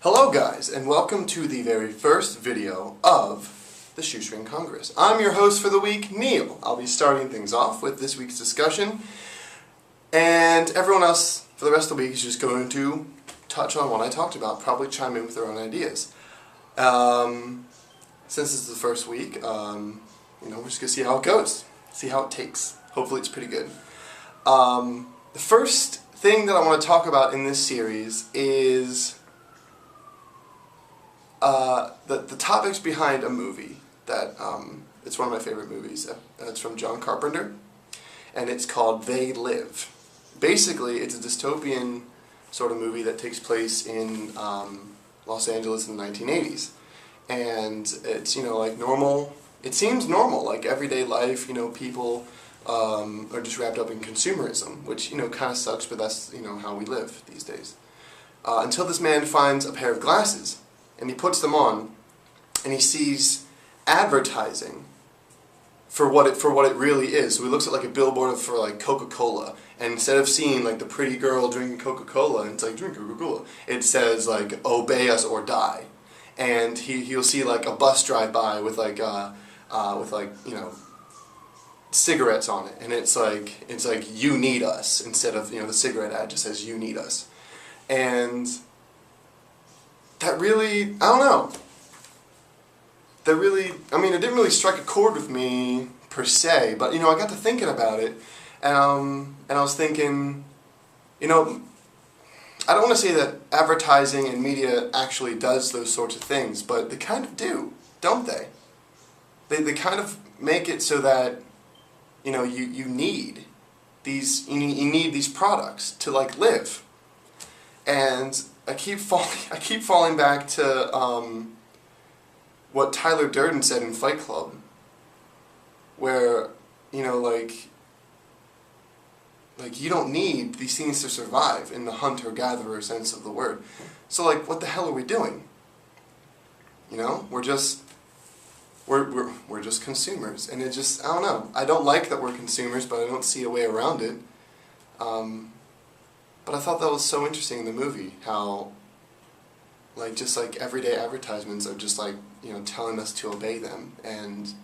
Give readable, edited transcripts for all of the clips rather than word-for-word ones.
Hello guys, and welcome to the very first video of the Shoestring Congress. I'm your host for the week, Neil. I'll be starting things off with this week's discussion, and everyone else for the rest of the week is just going to touch on what I talked about, probably chime in with their own ideas. Since this is the first week, we're just going to see how it goes, see how it takes. Hopefully it's pretty good. The first thing that I want to talk about in this series is the topics behind a movie that it's one of my favorite movies. It's from John Carpenter, and it's called They Live. Basically, it's a dystopian sort of movie that takes place in Los Angeles in the 1980s, and it's like normal. It seems normal, like everyday life. People are just wrapped up in consumerism, which kind of sucks, but that's how we live these days. Until this man finds a pair of glasses. And he puts them on, and he sees advertising for what it really is. So he looks at like a billboard for like Coca-Cola, and instead of seeing like the pretty girl drinking Coca-Cola, and it's like drink Coca-Cola, it says like obey us or die. And he'll see like a bus drive by with like cigarettes on it, and it's like you need us instead of the cigarette ad just says you need us, and that really, I don't know. That really, it didn't really strike a chord with me per se, but I got to thinking about it, and I was thinking, I don't want to say that advertising and media actually does those sorts of things, but they kind of do, don't they? They kind of make it so that you need these products to like live, and I keep falling back to what Tyler Durden said in Fight Club, where like you don't need these things to survive in the hunter-gatherer sense of the word. So like, what the hell are we doing? We're just consumers, and it just, I don't know. I don't like that we're consumers, but I don't see a way around it. But I thought that was so interesting in the movie, how just like everyday advertisements are just like telling us to obey them, and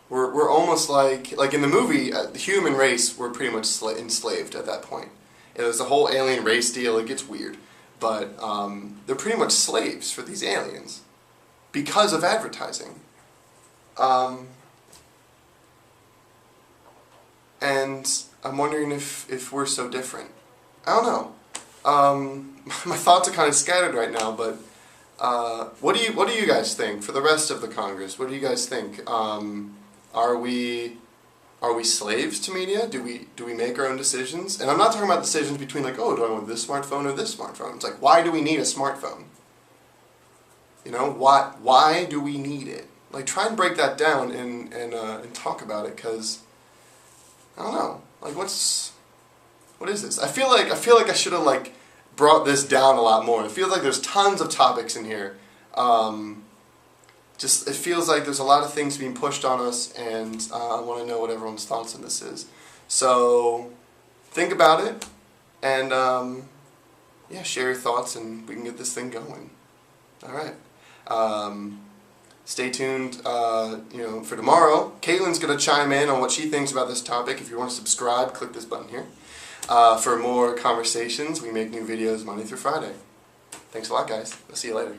we're almost like in the movie, the human race were pretty much enslaved at that point. It was a whole alien race deal. It gets weird, but they're pretty much slaves for these aliens because of advertising. And I'm wondering if we're so different. I don't know. My thoughts are kind of scattered right now, but what do you guys think for the rest of the Congress? What do you guys think? Are we slaves to media? Do we make our own decisions? And I'm not talking about decisions between like, oh, do I want this smartphone or this smartphone? It's like, why do we need a smartphone? Why do we need it? Like, try and break that down and talk about it, because I don't know. Like, what is this? I feel like I should have like brought this down a lot more. It feels like there's tons of topics in here. It feels like there's a lot of things being pushed on us, and I want to know what everyone's thoughts on this is. So think about it, and share your thoughts, and we can get this thing going. All right. Stay tuned, for tomorrow. Caitlin's going to chime in on what she thinks about this topic. If you want to subscribe, click this button here. For more conversations, we make new videos Monday through Friday. Thanks a lot, guys. I'll see you later.